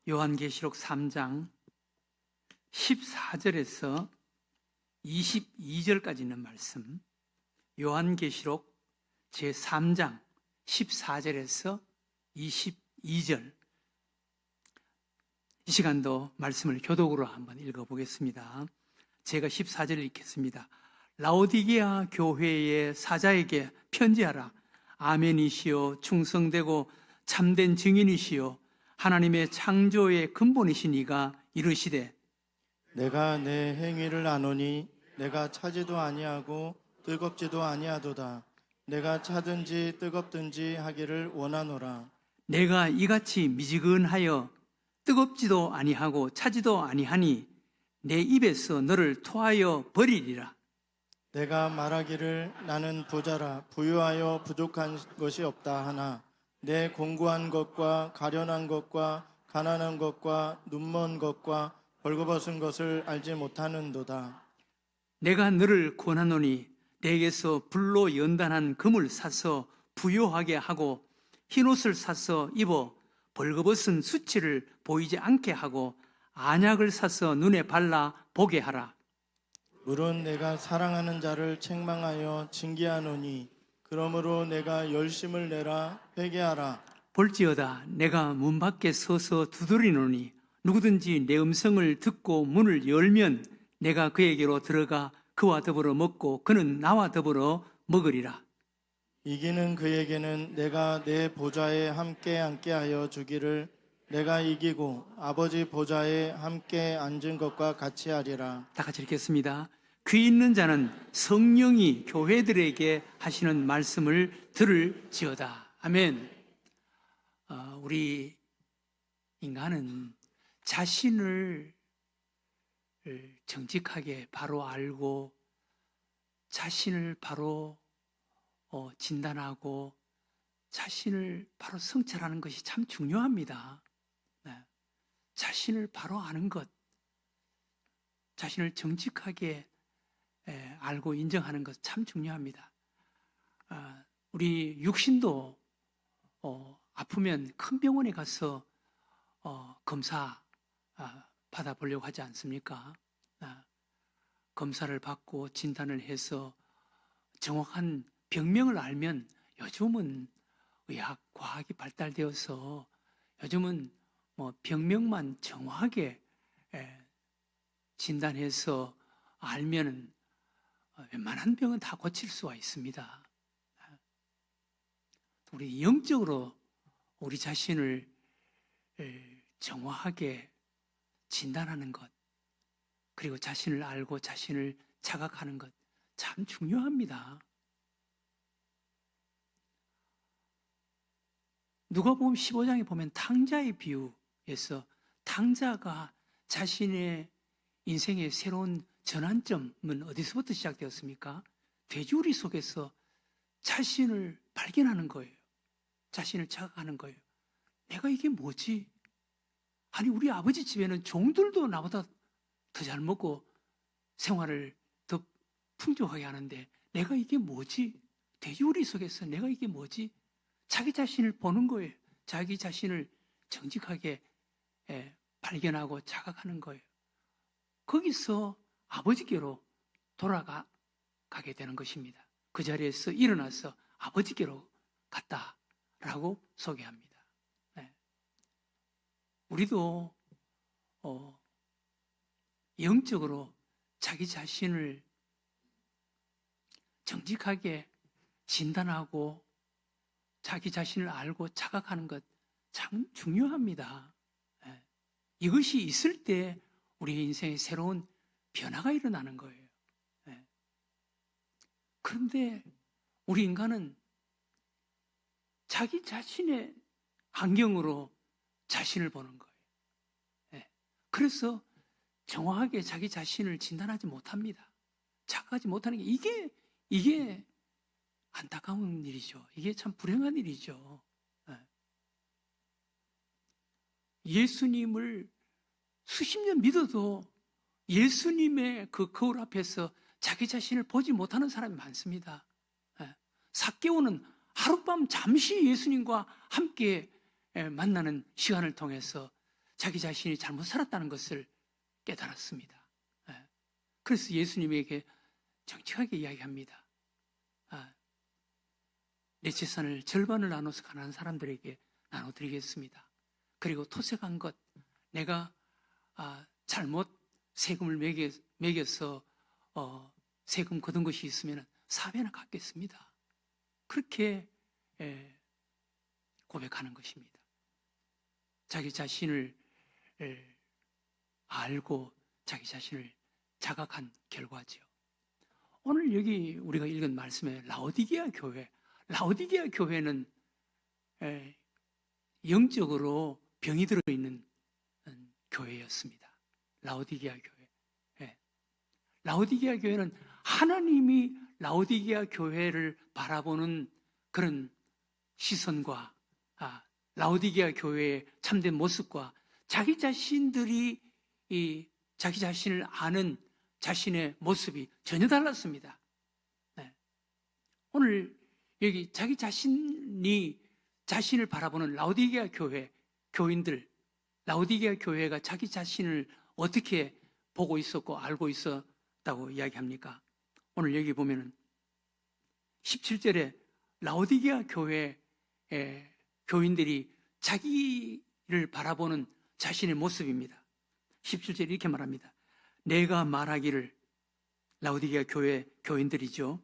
요한계시록 3장 14절에서 22절까지 있는 말씀, 요한계시록 제3장 14절에서 22절, 이 시간도 말씀을 교독으로 한번 읽어보겠습니다. 제가 14절을 읽겠습니다. 라오디게아 교회의 사자에게 편지하라. 아멘이시요 충성되고 참된 증인이시요 하나님의 창조의 근본이신 이가 이르시되, 내가 내 행위를 아노니 내가 차지도 아니하고 뜨겁지도 아니하도다. 내가 차든지 뜨겁든지 하기를 원하노라. 내가 이같이 미지근하여 뜨겁지도 아니하고 차지도 아니하니 내 입에서 너를 토하여 버리리라. 내가 말하기를 나는 부자라 부유하여 부족한 것이 없다 하나 내 공고한 것과 가련한 것과 가난한 것과 눈먼 것과 벌거벗은 것을 알지 못하는도다. 내가 너를 권하노니 내게서 불로 연단한 금을 사서 부요하게 하고 흰옷을 사서 입어 벌거벗은 수치를 보이지 않게 하고 안약을 사서 눈에 발라 보게 하라. 물론 내가 사랑하는 자를 책망하여 징계하노니 그러므로 내가 열심을 내라 회개하라. 볼지어다 내가 문 밖에 서서 두드리노니 누구든지 내 음성을 듣고 문을 열면 내가 그에게로 들어가 그와 더불어 먹고 그는 나와 더불어 먹으리라. 이기는 그에게는 내가 내 보좌에 함께 앉게 하여 주기를 내가 이기고 아버지 보좌에 함께 앉은 것과 같이 하리라. 다 같이 읽겠습니다. 귀 있는 자는 성령이 교회들에게 하시는 말씀을 들을지어다. 아멘. 우리 인간은 자신을 정직하게 바로 알고 자신을 바로 진단하고 자신을 바로 성찰하는 것이 참 중요합니다. 자신을 바로 아는 것, 자신을 정직하게 알고 인정하는 것 참 중요합니다. 우리 육신도 아프면 큰 병원에 가서 검사 받아보려고 하지 않습니까? 검사를 받고 진단을 해서 정확한 병명을 알면 요즘은 의학, 과학이 발달되어서 요즘은 병명만 정확하게 진단해서 알면 웬만한 병은 다 고칠 수가 있습니다. 우리 영적으로 우리 자신을 정확하게 진단하는 것, 그리고 자신을 알고 자신을 자각하는 것 참 중요합니다. 누가복음 15장에 보면 탕자의 비유에서 탕자가 자신의 인생의 새로운 전환점은 어디서부터 시작되었습니까? 돼지우리 속에서 자신을 발견하는 거예요. 자신을 자각하는 거예요. 내가 이게 뭐지? 아니, 우리 아버지 집에는 종들도 나보다 더 잘 먹고 생활을 더 풍족하게 하는데 내가 이게 뭐지? 돼지우리 속에서 내가 이게 뭐지? 자기 자신을 보는 거예요. 자기 자신을 정직하게 발견하고 자각하는 거예요. 거기서 아버지께로 돌아가게 되는 것입니다. 그 자리에서 일어나서 아버지께로 갔다라고 소개합니다. 우리도 영적으로 자기 자신을 정직하게 진단하고 자기 자신을 알고 자각하는 것 참 중요합니다. 이것이 있을 때 우리 인생에 새로운 변화가 일어나는 거예요. 그런데 우리 인간은 자기 자신의 안경으로 자신을 보는 거예요. 그래서 정확하게 자기 자신을 진단하지 못합니다. 자각하지 못하는 게 이게 안타까운 일이죠. 이게 참 불행한 일이죠. 예수님을 수십 년 믿어도 예수님의 그 거울 앞에서 자기 자신을 보지 못하는 사람이 많습니다. 삭개오는 하룻밤 잠시 예수님과 함께 만나는 시간을 통해서 자기 자신이 잘못 살았다는 것을 깨달았습니다. 예. 그래서 예수님에게 정직하게 이야기합니다. 내 재산을 절반을 나눠서 가난한 사람들에게 나눠드리겠습니다. 그리고 토색한 것, 내가 잘못 세금을 매겨서 세금 거둔 것이 있으면 4배나 갚겠습니다. 그렇게 고백하는 것입니다. 자기 자신을 알고 자기 자신을 자각한 결과지요. 오늘 여기 우리가 읽은 말씀에 라오디게아 교회는 영적으로 병이 들어있는 교회였습니다. 라오디게아 교회. 라오디게아 교회는 하나님이 라오디게아 교회를 바라보는 그런 시선과 라오디게아 교회의 참된 모습과 자기 자신들이 자기 자신을 아는 자신의 모습이 전혀 달랐습니다. 오늘 여기 자기 자신이 자신을 바라보는 라오디게아 교회 교인들, 라오디게아 교회가 자기 자신을 어떻게 보고 있었고 알고 있었다고 이야기합니까? 오늘 여기 보면은 17절에 라오디게아 교회 교인들이 자기를 바라보는 자신의 모습입니다. 17절에 이렇게 말합니다. 내가 말하기를, 라오디게아 교회 교인들이죠.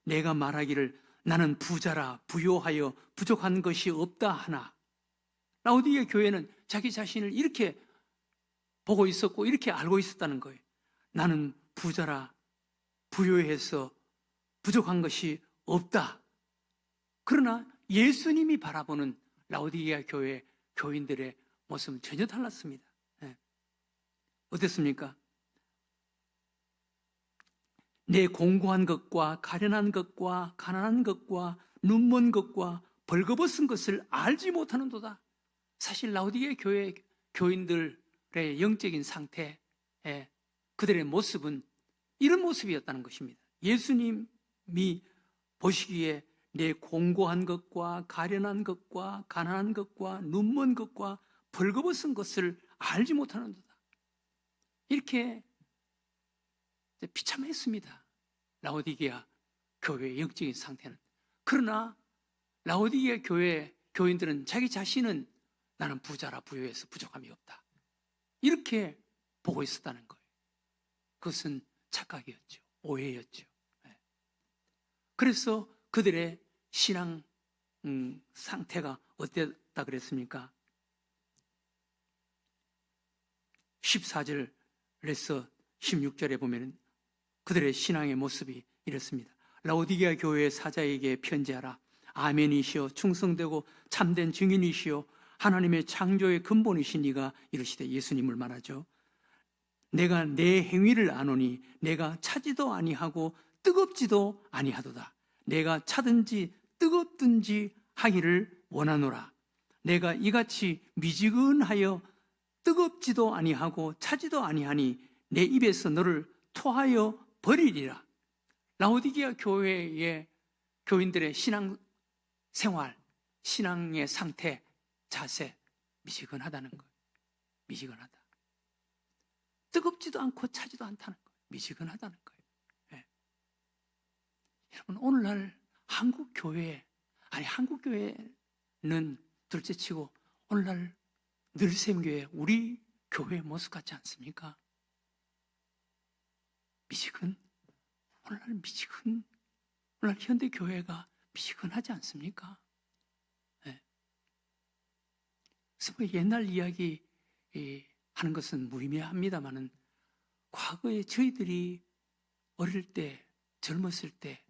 내가 말하기를 나는 부자라 부요하여 부족한 것이 없다 하나. 라오디게아 교회는 자기 자신을 이렇게 보고 있었고 이렇게 알고 있었다는 거예요. 나는 부자라 부요해서 부족한 것이 없다. 그러나 예수님이 바라보는 라오디게아 교회 교인들의 모습은 전혀 달랐습니다. 어땠습니까? 내 공고한 것과 가련한 것과 가난한 것과 눈먼 것과 벌거벗은 것을 알지 못하는도다. 사실 라오디게아 교회 교인들의 영적인 상태, 그들의 모습은 이런 모습이었다는 것입니다. 예수님이 보시기에 내 공고한 것과 가련한 것과 가난한 것과 눈먼 것과 벌거벗은 것을 알지 못하는도다. 이렇게 비참했습니다. 라오디게아 교회의 영적인 상태는. 그러나 라오디게아 교회 교인들은 자기 자신은 나는 부자라 부요해서 부족함이 없다. 이렇게 보고 있었다는 거예요. 그것은 착각이었죠. 오해였죠. 그래서 그들의 신앙 상태가 어땠다 그랬습니까? 14절에서 16절에 보면 그들의 신앙의 모습이 이렇습니다. 라오디게아 교회의 사자에게 편지하라. 아멘이시오 충성되고 참된 증인이시오 하나님의 창조의 근본이신 이가 이르시되, 예수님을 말하죠. 내가 내 행위를 아노니 내가 차지도 아니하고 뜨겁지도 아니하도다. 내가 차든지 뜨겁든지 하기를 원하노라. 내가 이같이 미지근하여 뜨겁지도 아니하고 차지도 아니하니 내 입에서 너를 토하여 버리리라. 라오디게아 교회의 교인들의 신앙 생활, 신앙의 상태, 자세, 미지근하다는 거예요. 미지근하다. 뜨겁지도 않고 차지도 않다는 거예요. 미지근하다는 거예요. 여러분, 오늘날 한국 교회는 둘째치고 오늘날 늘샘교회, 우리 교회의 모습 같지 않습니까? 미지근? 오늘날 미지근? 오늘날 현대교회가 미지근하지 않습니까? 그래서 옛날 이야기 하는 것은 무의미합니다만은 과거에 저희들이 어릴 때, 젊었을 때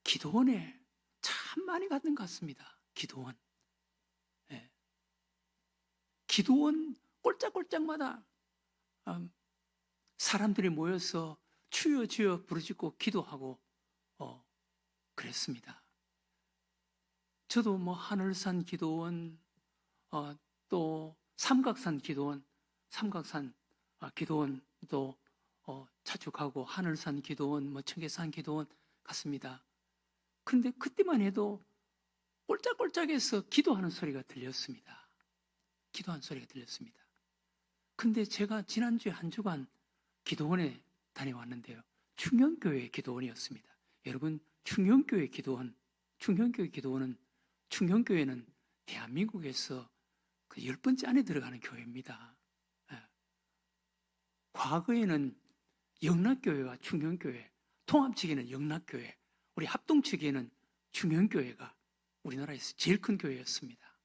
기도원에 참 많이 갔던 것 같습니다. 기도원. 기도원 꼴짝꼴짝마다 사람들이 모여서 주여 주여 부르짖고 기도하고 그랬습니다. 저도 하늘산 기도원, 또 삼각산 기도원, 기도원도 자주 가고, 하늘산 기도원, 청계산 기도원 갔습니다. 그런데 그때만 해도 꼴짝꼴짝해서 기도하는 소리가 들렸습니다. 기도하는 소리가 들렸습니다. 근데 제가 지난주에 한 주간 기도원에 다녀왔는데요. 충영교회 기도원이었습니다. 여러분, 충영교회 기도원은 충영교회는 대한민국에서 그 10번째 안에 들어가는 교회입니다. 예. 과거에는 영락교회와 충영교회, 통합 측에는 영락교회, 우리 합동 측에는 충영교회가 우리나라에서 제일 큰 교회였습니다.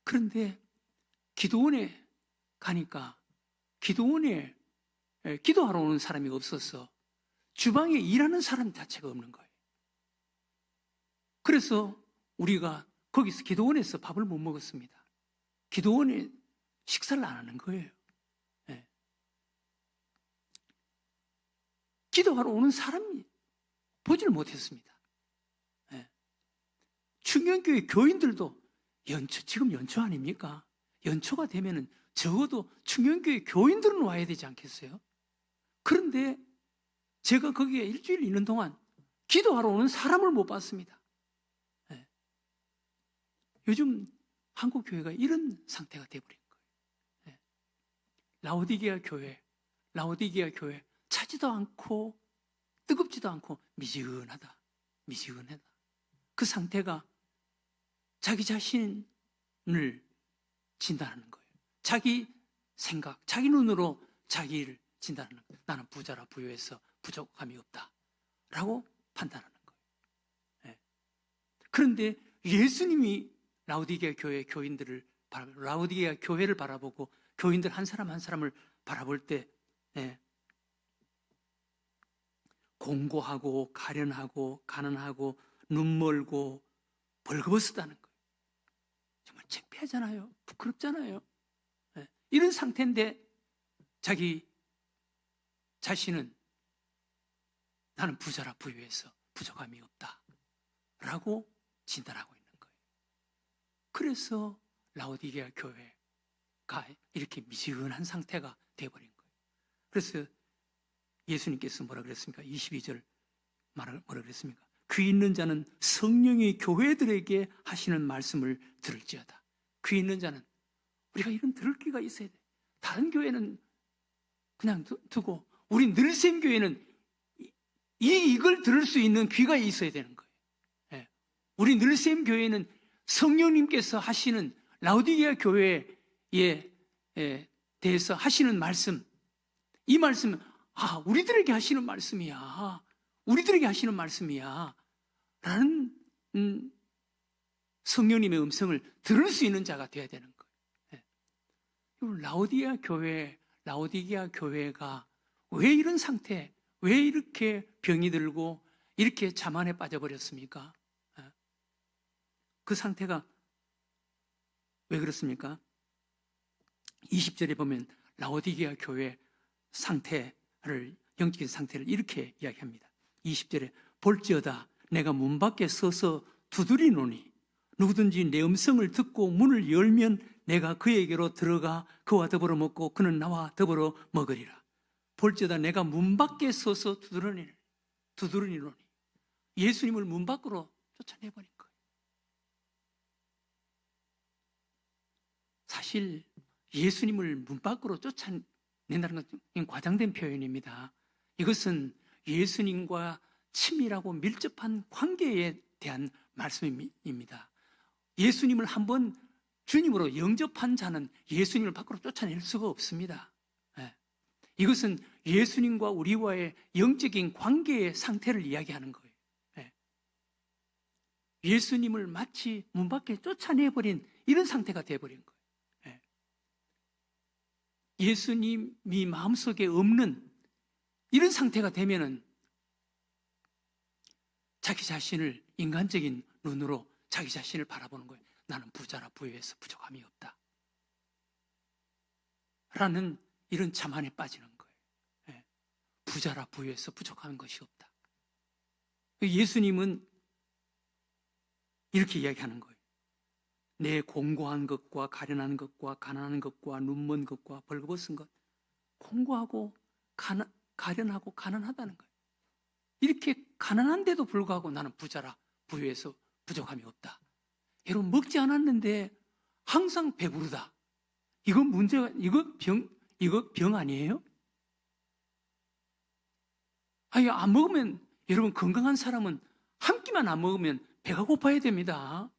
그런데 기도원에 가니까 기도원에 기도하러 오는 사람이 없어서 주방에 일하는 사람 자체가 없는 거예요. 그래서 우리가 거기서 기도원에서 밥을 못 먹었습니다. 기도원에 식사를 안 하는 거예요. 네. 기도하러 오는 사람이 보지를 못했습니다. 네. 충영교회 교인들도 지금 연초 아닙니까? 연초가 되면은 적어도 충영교회 교인들은 와야 되지 않겠어요? 그런데 제가 거기에 일주일 있는 동안 기도하러 오는 사람을 못 봤습니다. 네. 요즘 한국 교회가 이런 상태가 돼버린 거예요. 네. 라오디게아 교회 차지도 않고 뜨겁지도 않고 미지근하다. 그 상태가 자기 자신을 진단하는 거예요. 자기 생각, 자기 눈으로 자기를 진단하는 거예요. 나는 부자라 부유해서 부족함이 없다 라고 판단하는 거예요. 네. 그런데 예수님이 라오디게아 교회 교인들을 라오디게아 교회를 바라보고 교인들 한 사람 한 사람을 바라볼 때 네. 공고하고 가련하고 가난하고 눈멀고 벌거벗었다는 거예요. 정말 창피하잖아요. 부끄럽잖아요. 네. 이런 상태인데 자기 자신은 나는 부자라 부유해서 부족함이 없다 라고 진단하고 있는 거예요. 그래서 라오디게아 교회가 이렇게 미지근한 상태가 되어버린 거예요. 그래서 예수님께서 뭐라 그랬습니까? 22절 뭐라 그랬습니까? 귀 있는 자는 성령이 교회들에게 하시는 말씀을 들을지어다. 귀 있는 자는 우리가 이런 들을 귀가 있어야 돼. 다른 교회는 그냥 두고 우리 늘샘교회는 이걸 들을 수 있는 귀가 있어야 되는 거예요. 예. 우리 늘샘교회는 성령님께서 하시는 라오디게아 교회에 대해서 하시는 말씀, 이 말씀은 우리들에게 하시는 말씀이야. 우리들에게 하시는 말씀이야. 라는 성령님의 음성을 들을 수 있는 자가 되어야 되는 거예요. 예. 라오디게아 교회가 왜 이런 상태, 왜 이렇게 병이 들고 이렇게 자만에 빠져버렸습니까? 예. 그 상태가 왜 그렇습니까? 20절에 보면 라오디게아 교회 영적인 상태를 이렇게 이야기합니다. 20절에 볼지어다 내가 문 밖에 서서 두드리노니 누구든지 내 음성을 듣고 문을 열면 내가 그에게로 들어가 그와 더불어 먹고 그는 나와 더불어 먹으리라. 볼지어다 내가 문 밖에 서서 두드리노니 예수님을 문 밖으로 쫓아내버린 거예요. 사실 예수님을 문 밖으로 쫓아낸다는 것은 과장된 표현입니다. 이것은 예수님과 친밀하고 밀접한 관계에 대한 말씀입니다. 예수님을 한번 주님으로 영접한 자는 예수님을 밖으로 쫓아낼 수가 없습니다. 이것은 예수님과 우리와의 영적인 관계의 상태를 이야기하는 거예요. 예수님을 마치 문 밖에 쫓아내버린 이런 상태가 되어버린 거예요. 예수님이 마음속에 없는 이런 상태가 되면은 자기 자신을 인간적인 눈으로 자기 자신을 바라보는 거예요. 나는 부자라 부유해서 부족함이 없다 라는 이런 자만에 빠지는 거예요. 부자라 부유해서 부족한 것이 없다. 예수님은 이렇게 이야기하는 거예요. 내 공고한 것과 가련한 것과 가난한 것과 눈먼 것과 벌거벗은 것, 공고하고 가련하고 가난하다는 거예요. 이렇게 가난한데도 불구하고 나는 부자라 부유해서 부족함이 없다. 여러분 먹지 않았는데 항상 배부르다. 이거 문제가, 이거 병 아니에요? 아니, 안 먹으면, 여러분, 건강한 사람은 한 끼만 안 먹으면 배가 고파야 됩니다.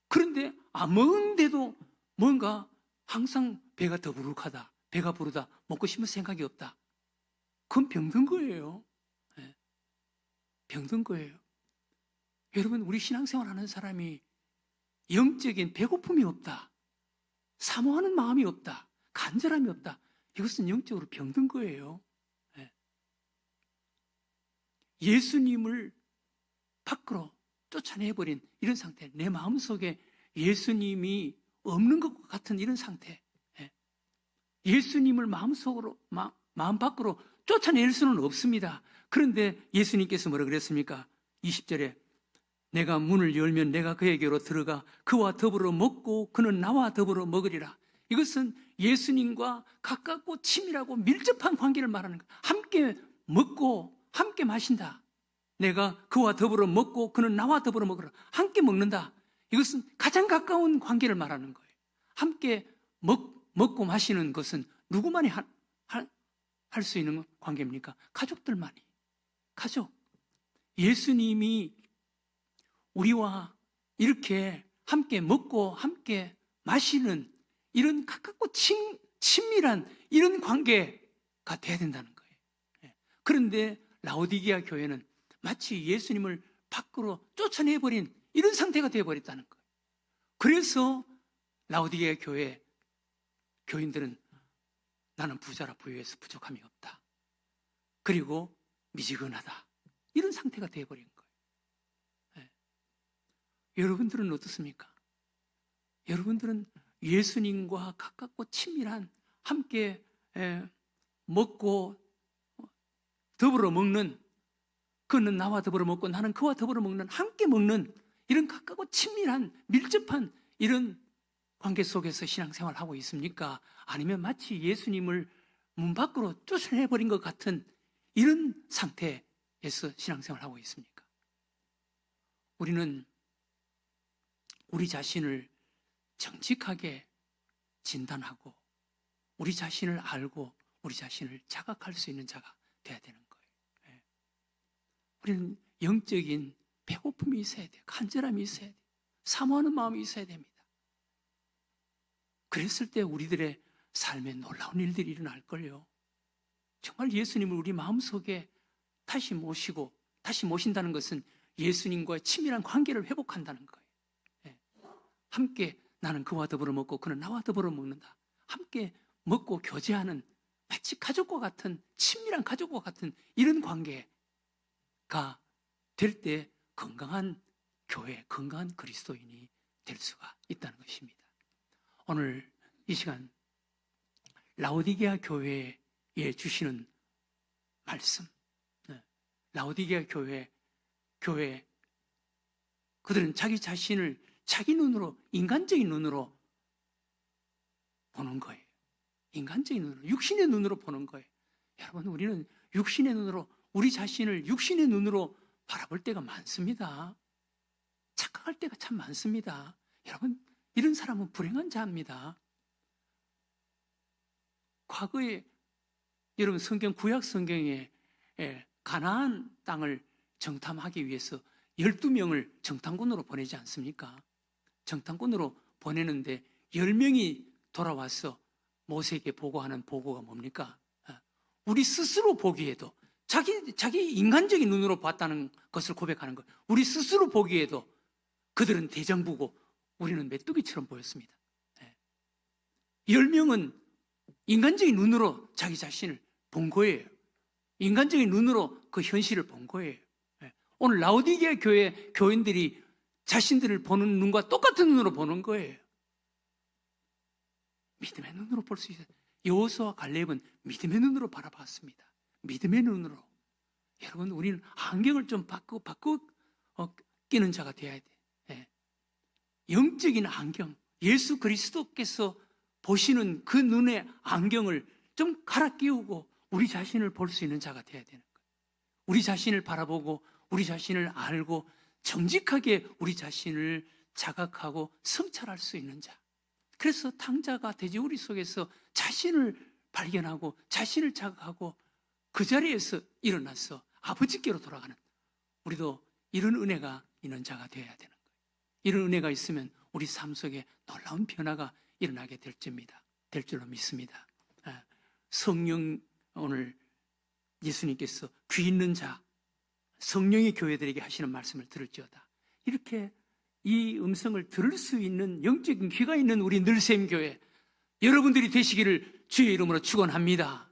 그런데 안 먹는데도 뭔가 항상 배가 더부룩하다, 배가 부르다, 먹고 싶은 생각이 없다. 그건 병든 거예요. 네. 병든 거예요. 여러분, 우리 신앙생활 하는 사람이 영적인 배고픔이 없다, 사모하는 마음이 없다, 간절함이 없다. 이것은 영적으로 병든 거예요. 네. 예수님을 밖으로 쫓아내버린 이런 상태, 내 마음속에 예수님이 없는 것 같은 이런 상태. 예. 예수님을 마음속으로, 마음 밖으로 쫓아낼 수는 없습니다. 그런데 예수님께서 뭐라 그랬습니까? 20절에 내가 문을 열면 내가 그에게로 들어가 그와 더불어 먹고 그는 나와 더불어 먹으리라. 이것은 예수님과 가깝고 친밀하고 밀접한 관계를 말하는 거예요. 함께 먹고 함께 마신다. 내가 그와 더불어 먹고 그는 나와 더불어 먹으라. 함께 먹는다. 이것은 가장 가까운 관계를 말하는 거예요. 함께 먹고 마시는 것은 누구만이 할 수 있는 관계입니까? 가족들만이. 가족. 예수님이 우리와 이렇게 함께 먹고 함께 마시는 이런 가깝고 친밀한 이런 관계가 돼야 된다는 거예요. 그런데 라오디게아 교회는 마치 예수님을 밖으로 쫓아내버린 이런 상태가 되어버렸다는 거예요. 그래서 라오디게아 교회 교인들은 나는 부자라 부유해서 부족함이 없다, 그리고 미지근하다, 이런 상태가 되어버린 거예요. 네. 여러분들은 어떻습니까? 여러분들은 예수님과 가깝고 친밀한 함께 먹고 더불어 먹는, 그는 나와 더불어 먹고 나는 그와 더불어 먹는, 함께 먹는 이런 가깝고 친밀한 밀접한 이런 관계 속에서 신앙생활을 하고 있습니까? 아니면 마치 예수님을 문 밖으로 쫓아내버린 것 같은 이런 상태에서 신앙생활을 하고 있습니까? 우리는 우리 자신을 정직하게 진단하고 우리 자신을 알고 우리 자신을 자각할 수 있는 자가 돼야 되는 거예요. 우리는 영적인 배고픔이 있어야 돼요. 간절함이 있어야 돼요. 사모하는 마음이 있어야 됩니다. 그랬을 때 우리들의 삶에 놀라운 일들이 일어날걸요. 정말 예수님을 우리 마음속에 다시 모시고, 다시 모신다는 것은 예수님과의 친밀한 관계를 회복한다는 거예요. 함께 나는 그와 더불어 먹고 그는 나와 더불어 먹는다. 함께 먹고 교제하는 마치 가족과 같은, 친밀한 가족과 같은 이런 관계가 될 때 건강한 교회, 건강한 그리스도인이 될 수가 있다는 것입니다. 오늘 이 시간 라오디게아 교회에 주시는 말씀, 라오디게아 교회 그들은 자기 자신을 자기 눈으로, 인간적인 눈으로 보는 거예요. 인간적인 눈으로, 육신의 눈으로 보는 거예요. 여러분, 우리는 육신의 눈으로, 우리 자신을 육신의 눈으로 바라볼 때가 많습니다. 착각할 때가 참 많습니다. 여러분, 이런 사람은 불행한 자입니다. 과거에 여러분 성경, 구약 성경에 가나안 땅을 정탐하기 위해서 12명을 정탐꾼으로 보내지 않습니까? 정탐꾼으로 보내는데 10명이 돌아와서 모세에게 보고하는 보고가 뭡니까? 우리 스스로 보기에도, 자기 인간적인 눈으로 봤다는 것을 고백하는 거예요. 우리 스스로 보기에도 그들은 대장부고 우리는 메뚜기처럼 보였습니다. 10명은 인간적인 눈으로 자기 자신을 본 거예요. 인간적인 눈으로 그 현실을 본 거예요. 오늘 라오디게아 교회 교인들이 자신들을 보는 눈과 똑같은 눈으로 보는 거예요. 믿음의 눈으로 볼 수 있어요. 여호수아와 갈렙은 믿음의 눈으로 바라봤습니다. 믿음의 눈으로. 여러분, 우리는 안경을 좀 바꾸고 끼는 자가 되어야 돼. 영적인 안경, 예수 그리스도께서 보시는 그 눈의 안경을 좀 갈아 끼우고 우리 자신을 볼 수 있는 자가 되어야 되는 거예요. 우리 자신을 바라보고 우리 자신을 알고 정직하게 우리 자신을 자각하고 성찰할 수 있는 자. 그래서 탕자가 돼지우리 속에서 자신을 발견하고 자신을 자각하고 그 자리에서 일어나서 아버지께로 돌아가는, 우리도 이런 은혜가 있는 자가 되어야 되는 거예요. 이런 은혜가 있으면 우리 삶 속에 놀라운 변화가 일어나게 될 줄로 믿습니다. 성령, 오늘 예수님께서 귀 있는 자, 성령의 교회들에게 하시는 말씀을 들을지어다. 이렇게 이 음성을 들을 수 있는 영적인 귀가 있는 우리 늘샘교회 여러분들이 되시기를 주의 이름으로 축원합니다.